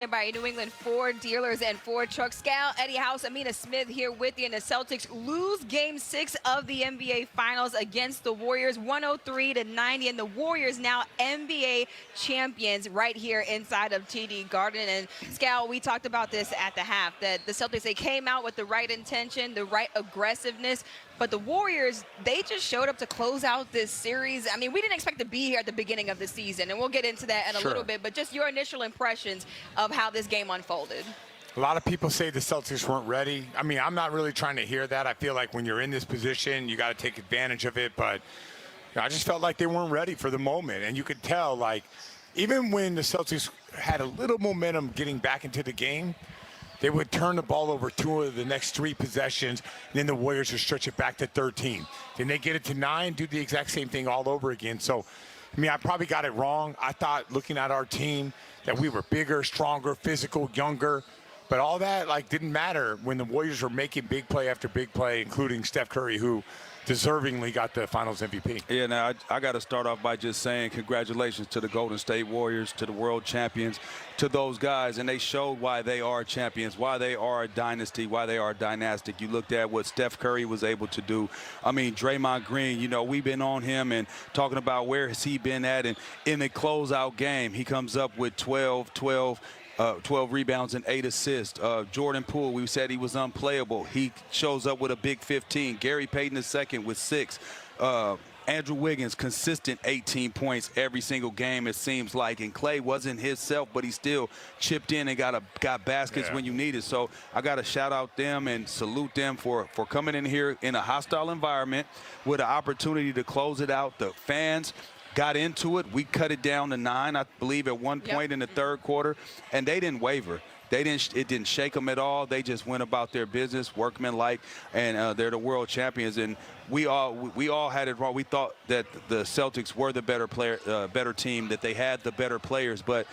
by New England Ford dealers and Ford truck scout. Eddie House, Amina Smith here with you. And the Celtics lose Game 6 of the NBA Finals against the Warriors, 103-90. And the Warriors now NBA champions right here inside of TD Garden. And Scout, we talked about this at the half, that the Celtics, they came out with the right intention, the right aggressiveness. But the Warriors, they just showed up to close out this series. I mean, we didn't expect to be here at the beginning of the season, and we'll get into that in a little bit. But just your initial impressions of how this game unfolded. A lot of people say the Celtics weren't ready. I mean, I'm not really trying to hear that. I feel like when you're in this position, you got to take advantage of it. But I just felt like they weren't ready for the moment. And you could tell, like, even when the Celtics had a little momentum getting back into the game, they would turn the ball over 2 of the next 3 possessions, and then the Warriors would stretch it back to 13. Then they get it to 9, do the exact same thing all over again. So, I mean, I probably got it wrong. I thought, looking at our team, that we were bigger, stronger, physical, younger. But all that, like, didn't matter when the Warriors were making big play after big play, including Steph Curry, who deservingly got the Finals MVP. Yeah, now I got to start off by just saying congratulations to the Golden State Warriors, to the world champions, to those guys. And they showed why they are champions, why they are a dynasty, why they are dynastic. You looked at what Steph Curry was able to do. I mean, Draymond Green, you know, we've been on him and talking about where has he been at. And in the closeout game, he comes up with 12 rebounds and 8 assists. Jordan Poole, we said he was unplayable. He shows up with a big 15. Gary Payton II with 6. Andrew Wiggins, consistent 18 points every single game, it seems like. And Clay wasn't himself, but he still chipped in and got baskets when you needed. So I got to shout out them and salute them for coming in here in a hostile environment with an opportunity to close it out. The fans got into it. We cut it down to 9, I believe, at one point in the third quarter, and they didn't waver. It didn't shake them at all. They just went about their business, workmanlike, and they're the world champions. And we all had it wrong. We thought that the Celtics were the better team, that they had the better players. But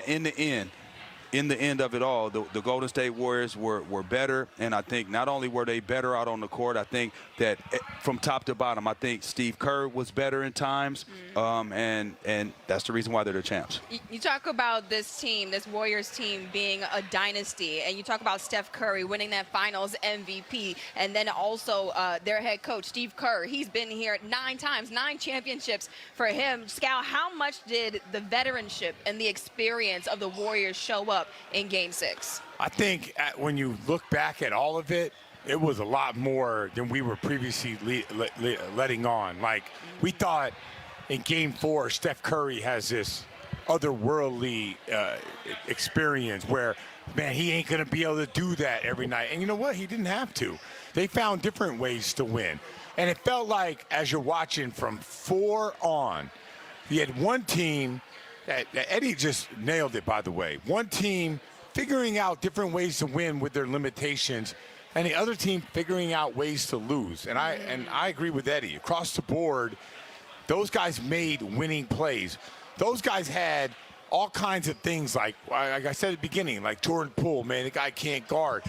in the end of it all, the Golden State Warriors were better, and I think not only were they better out on the court, I think that from top to bottom, I think Steve Kerr was better in times, and that's the reason why they're the champs. You talk about this team, this Warriors team being a dynasty, and you talk about Steph Curry winning that Finals MVP, and then also their head coach, Steve Kerr. He's been here 9 times, 9 championships for him. Scout, how much did the veteranship and the experience of the Warriors show up in Game 6? I think when you look back at all of it, it was a lot more than we were previously letting on. Like, we thought in Game 4, Steph Curry has this otherworldly experience where, man, he ain't going to be able to do that every night. And you know what? He didn't have to. They found different ways to win. And it felt like, as you're watching from 4 on, you had one team that Eddie just nailed it, by the way. One team figuring out different ways to win with their limitations, and the other team figuring out ways to lose. And I agree with Eddie. Across the board, those guys made winning plays. Those guys had all kinds of things, like I said at the beginning, like Jordan Poole, man, the guy can't guard.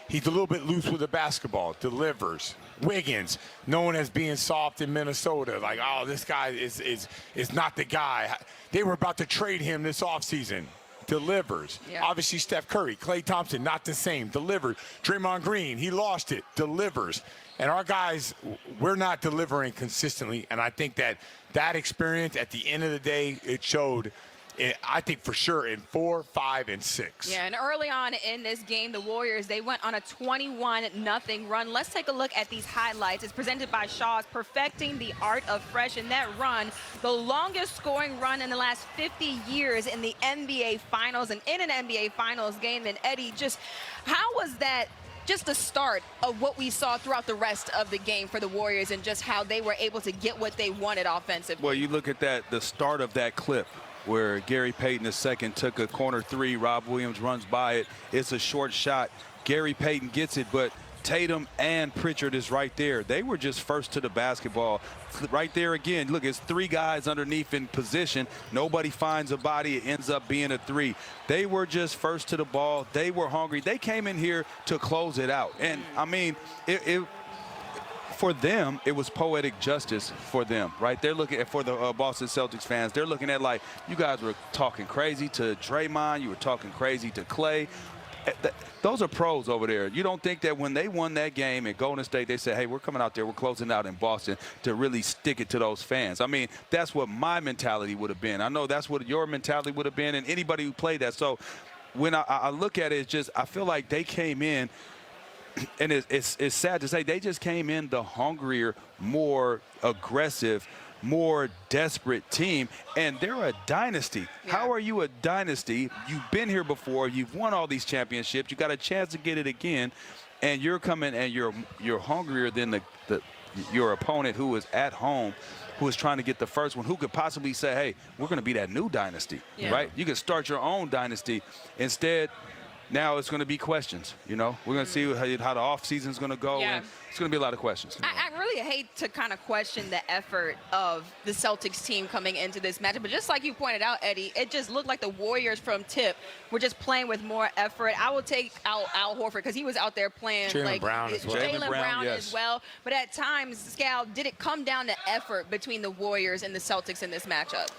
He's a little bit loose with the basketball, delivers. Wiggins, known as being soft in Minnesota, like, oh, this guy is not the guy. They were about to trade him this offseason. Delivers. Obviously, Steph Curry, Klay Thompson, not the same. Delivers. Draymond Green, he lost it. Delivers. And our guys, we're not delivering consistently. And I think that experience, at the end of the day, it showed, I think for sure, in 4, 5, and 6. Yeah, and early on in this game, the Warriors, they went on a 21-0 run. Let's take a look at these highlights. It's presented by Shaw's Perfecting the Art of Fresh. In that run, the longest scoring run in the last 50 years in the NBA Finals and in an NBA Finals game. And Eddie, just how was that just the start of what we saw throughout the rest of the game for the Warriors, and just how they were able to get what they wanted offensively? Well, you look at the start of that clip, where Gary Payton II took a corner 3. Rob Williams runs by it. It's a short shot. Gary Payton gets it, but Tatum and Pritchard is right there. They were just first to the basketball. Right there again, look, it's 3 guys underneath in position. Nobody finds a body. It ends up being a 3. They were just first to the ball. They were hungry. They came in here to close it out. And, I mean, for them, it was poetic justice for them, right? They're looking at, for the Boston Celtics fans, they're looking at like, you guys were talking crazy to Draymond, you were talking crazy to Clay. Those are pros over there. You don't think that when they won that game at Golden State, they said, hey, we're coming out there, we're closing out in Boston to really stick it to those fans. I mean, that's what my mentality would have been. I know that's what your mentality would have been, and anybody who played that. So when I look at it, it's just, I feel like they came in, and it's sad to say, they just came in the hungrier, more aggressive, more desperate team, and they're a dynasty. Yeah. How are you a dynasty? You've been here before. You've won all these championships. You got a chance to get it again, and you're coming and you're hungrier than your opponent who is at home, who is trying to get the first one, who could possibly say, hey, we're going to be that new dynasty, right? You can start your own dynasty. Instead, now it's going to be questions. You know, we're going to see how the offseason is going to go, and it's going to be a lot of questions. I really hate to kind of question the effort of the Celtics team coming into this matchup, but just like you pointed out, Eddie, it just looked like the Warriors from tip were just playing with more effort. I will take out Al Horford because he was out there playing Jaylen Brown as well. Jaylen Brown as well. But at times, Scal, did it come down to effort between the Warriors and the Celtics in this matchup?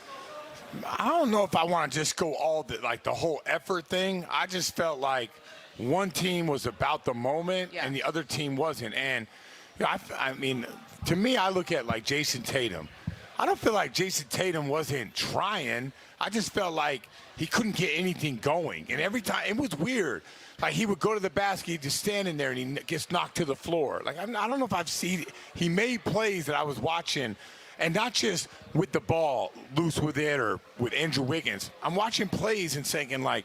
I don't know if I want to just go all the whole effort thing. I just felt like one team was about the moment and the other team wasn't. And you know, I mean, to me, I look at like Jason Tatum. I don't feel like Jason Tatum wasn't trying. I just felt like he couldn't get anything going. And every time, it was weird. Like he would go to the basket, he'd just standing there, and he gets knocked to the floor. Like I don't know if I've seen. He made plays that I was watching. And not just with the ball loose with it or with Andrew Wiggins. I'm watching plays and thinking, like,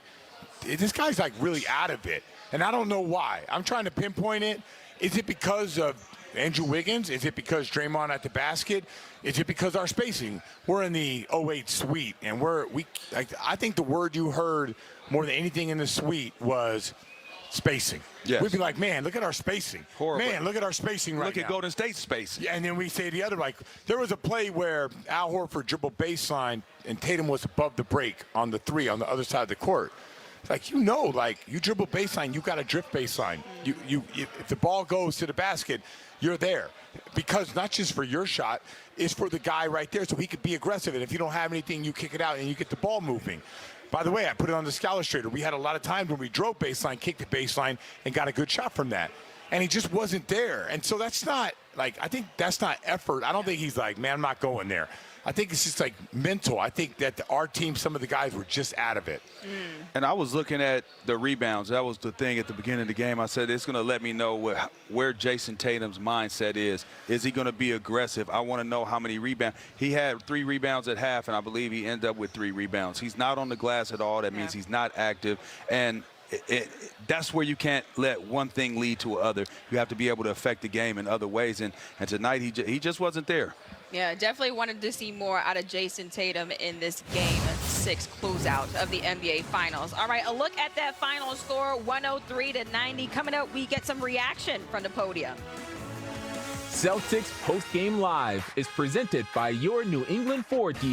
this guy's, like, really out of it. And I don't know why. I'm trying to pinpoint it. Is it because of Andrew Wiggins? Is it because Draymond at the basket? Is it because our spacing? We're in the 08 suite, and I think the word you heard more than anything in the suite was spacing. Yes. We'd be like, man, look at our spacing. Horrible. Man, look at our spacing right now. Look at Golden State's spacing. Yeah, and then we say the other, like, there was a play where Al Horford dribbled baseline and Tatum was above the break on the three on the other side of the court. It's like, you know, like, you dribble baseline, you got to drift baseline. If the ball goes to the basket, you're there. Because not just for your shot, it's for the guy right there so he could be aggressive. And if you don't have anything, you kick it out and you get the ball moving. By the way, I put it on the Scalastrator. We had a lot of times when we drove baseline, kicked the baseline, and got a good shot from that. And he just wasn't there. And so that's not, like, I think that's not effort. I don't think he's like, man, I'm not going there. I think it's just, like, mental. I think that our team, some of the guys were just out of it. And I was looking at the rebounds. That was the thing at the beginning of the game. I said it's going to let me know where Jason Tatum's mindset is. Is he going to be aggressive? I want to know how many rebounds. He had 3 rebounds at half, and I believe he ended up with 3 rebounds. He's not on the glass at all. That means he's not active. And that's where you can't let one thing lead to another. You have to be able to affect the game in other ways. And tonight he just wasn't there. Yeah, definitely wanted to see more out of Jason Tatum in this Game 6 closeout of the NBA Finals. All right, a look at that final score, 103-90. Coming up, we get some reaction from the podium. Celtics Post Game Live is presented by your New England Ford dealer.